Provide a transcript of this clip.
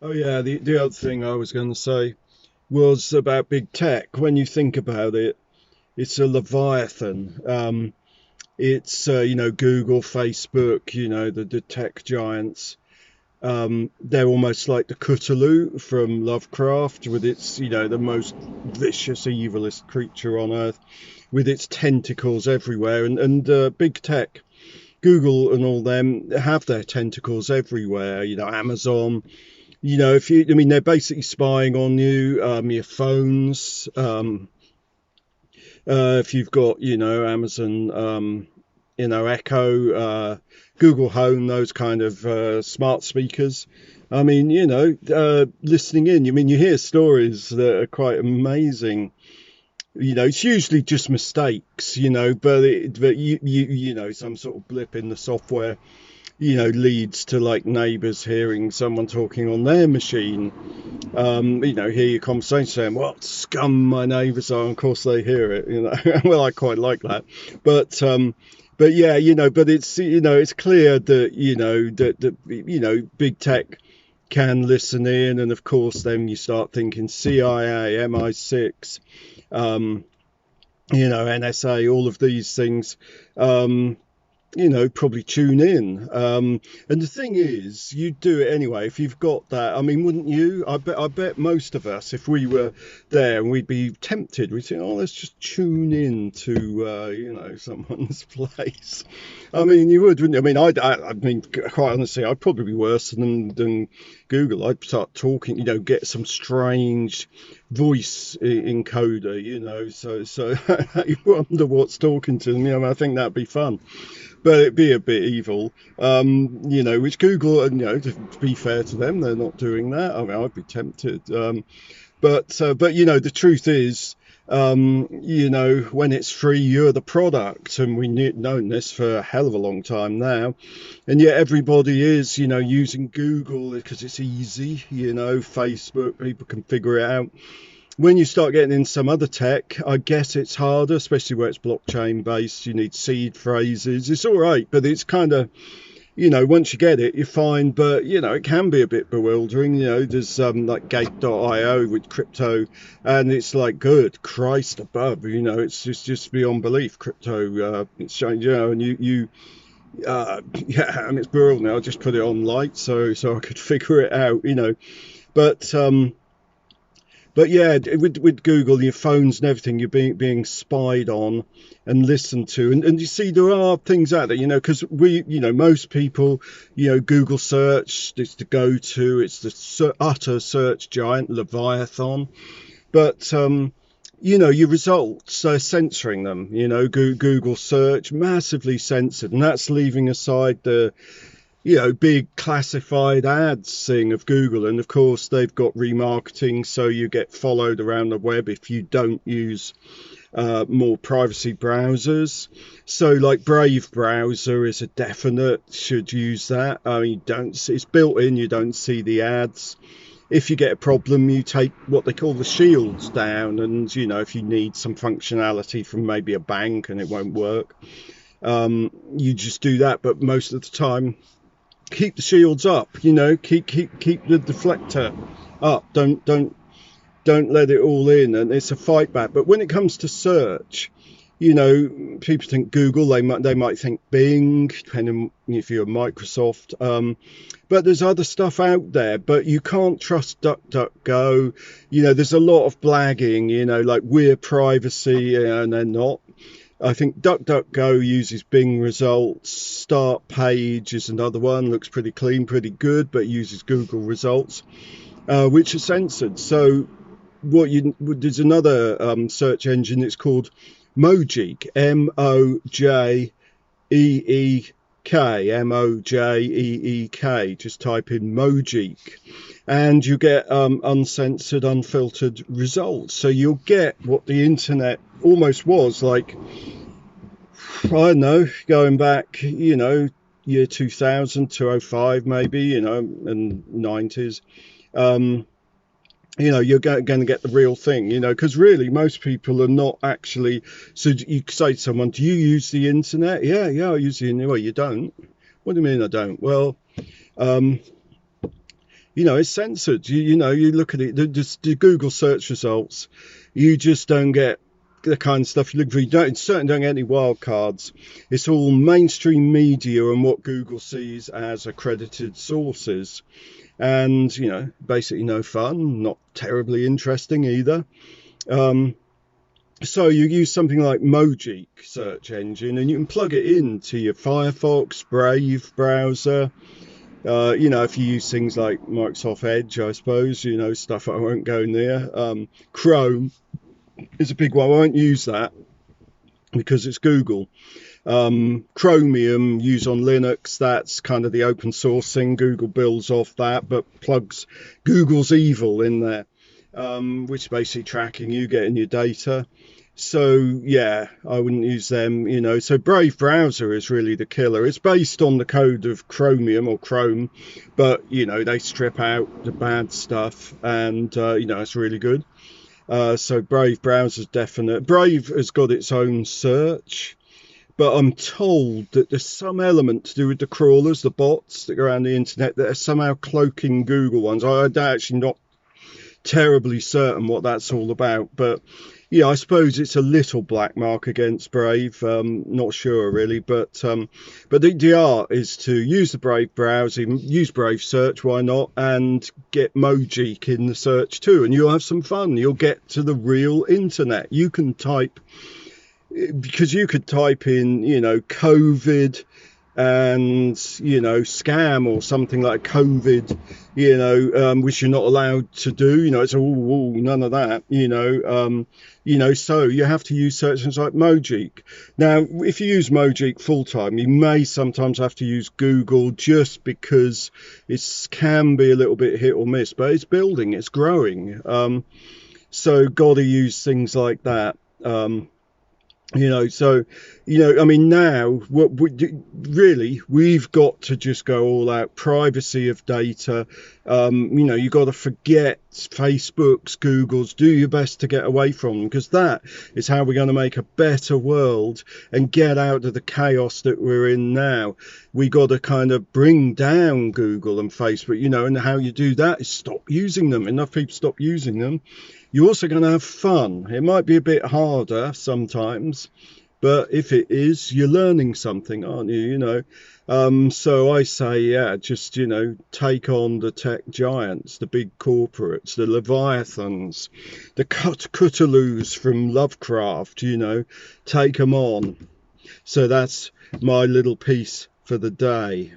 Oh yeah, the other thing I was going to say was about big tech. When you think about it, it's a leviathan. It's Google, Facebook, the tech giants. They're almost like the Cthulhu from Lovecraft, with its the most vicious, evilest creature on earth, with its tentacles everywhere. And big tech, Google and all them have their tentacles everywhere. Amazon. If you, I mean, they're basically spying on you, your phones. If you've got, Amazon, Echo, Google Home, those kind of smart speakers. I mean, listening in. I mean, you hear stories that are quite amazing. It's usually just mistakes, but some sort of blip in the software leads to like neighbours hearing someone talking on their machine. Hear your conversation saying, "What scum my neighbours are." And of course, they hear it. Well, I quite like that, but yeah, but it's clear that big tech can listen in, and of course, then you start thinking CIA, MI6, NSA, all of these things. Probably tune in. And the thing is, you do it anyway if you've got that. I mean, wouldn't you? I bet most of us, if we were there and we'd be tempted, we'd say, "Oh, let's just tune in to someone's place." I mean, you would, wouldn't you? I mean, I mean, quite honestly, I'd probably be worse than Google. I'd start talking, get some strange voice encoder, so you wonder what's talking to them. I think that'd be fun, but it'd be a bit evil. Which Google, and to be fair to them, they're not doing that. I mean, I'd be tempted. But the truth is, when it's free, you're the product, and we've known this for a hell of a long time now, and yet everybody is, using Google because it's easy. Facebook, people can figure it out. When you start getting in some other tech, I guess it's harder, especially where it's blockchain based. You need seed phrases. It's all right, but it's kind of, once you get it, you're fine. But, it can be a bit bewildering. There's like gate.io with crypto, and it's like, good Christ above, it's just beyond belief. Crypto exchange, and yeah, and it's brutal now. I just put it on light so I could figure it out, but, but yeah, with Google, your phones and everything, you're being spied on and listened to, and you see there are things out there, because most people, Google search is the go-to, it's the utter search giant, leviathan, but your results are censoring them. Google search massively censored, and that's leaving aside the big classified ads thing of Google. And of course, they've got remarketing, so you get followed around the web if you don't use more privacy browsers. So like Brave browser is a definite, should use that. I mean, it's built in, you don't see the ads. If you get a problem, you take what they call the shields down, and if you need some functionality from maybe a bank and it won't work, you just do that. But most of the time, keep the shields up, keep the deflector up, don't let it all in, and it's a fight back. But when it comes to search, people think Google, they might think Bing, depending if you're Microsoft, but there's other stuff out there. But you can't trust DuckDuckGo. There's a lot of blagging, like we're privacy, and they're not. I think DuckDuckGo uses Bing results. StartPage is another one. Looks pretty clean, pretty good, but uses Google results, which are censored. So there's another search engine. It's called Mojeek, Mojeek. Just type in Mojeek, and you get uncensored, unfiltered results. So you'll get what the internet almost was like, I don't know, going back, year 2000, 205 maybe, and 90s. You're going to get the real thing, because really most people are not actually. So you say to someone, "Do you use the internet?" Yeah, I use the internet. Well, you don't. What do you mean I don't? Well, you know, it's censored. You know, you look at it, the Google search results, you just don't get the kind of stuff you look for. You certainly don't get any wild cards. It's all mainstream media and what Google sees as accredited sources. And, you know, basically no fun, not terribly interesting either. So you use something like Mojeek search engine, and you can plug it into your Firefox, Brave browser. You know, if you use things like Microsoft Edge, I suppose, you know, stuff I won't go near. Chrome is a big one. I won't use that because it's Google. Chromium used on Linux, that's kind of the open source thing. Google builds off that, but plugs Google's evil in there, which is basically tracking you, getting your data. So yeah, I wouldn't use them, you know. So Brave browser is really the killer. It's based on the code of Chromium or Chrome, but you know, they strip out the bad stuff, and you know, it's really good. So Brave browser's definite. Brave has got its own search, but I'm told that there's some element to do with the crawlers, the bots that go around the internet, that are somehow cloaking Google ones. I'm actually not terribly certain what that's all about, but yeah, I suppose it's a little black mark against Brave. Not sure really, but the art is to use the Brave browser, use Brave search, why not, and get Mojeek in the search too, and you'll have some fun. You'll get to the real internet. You can type, because you could type in, you know, COVID and, you know, scam or something like COVID, you know, which you're not allowed to do. You know, it's all none of that, you know, so you have to use search engines like Mojeek. Now, if you use Mojeek full time, you may sometimes have to use Google, just because it can be a little bit hit or miss, but it's building, it's growing. So got to use things like that. You know, so, you know, I mean, now really, we've got to just go all out. Privacy of data. You know, you got to forget Facebook's, Google's. Do your best to get away from them, because that is how we're going to make a better world and get out of the chaos that we're in now. We got to kind of bring down Google and Facebook, you know, and how you do that is stop using them. Enough people stop using them. You're also going to have fun. It might be a bit harder sometimes, but if it is, you're learning something, aren't you? You know, so I say, yeah, just, you know, take on the tech giants, the big corporates, the leviathans, the Cthulhu's from Lovecraft, you know, take them on. So that's my little piece for the day.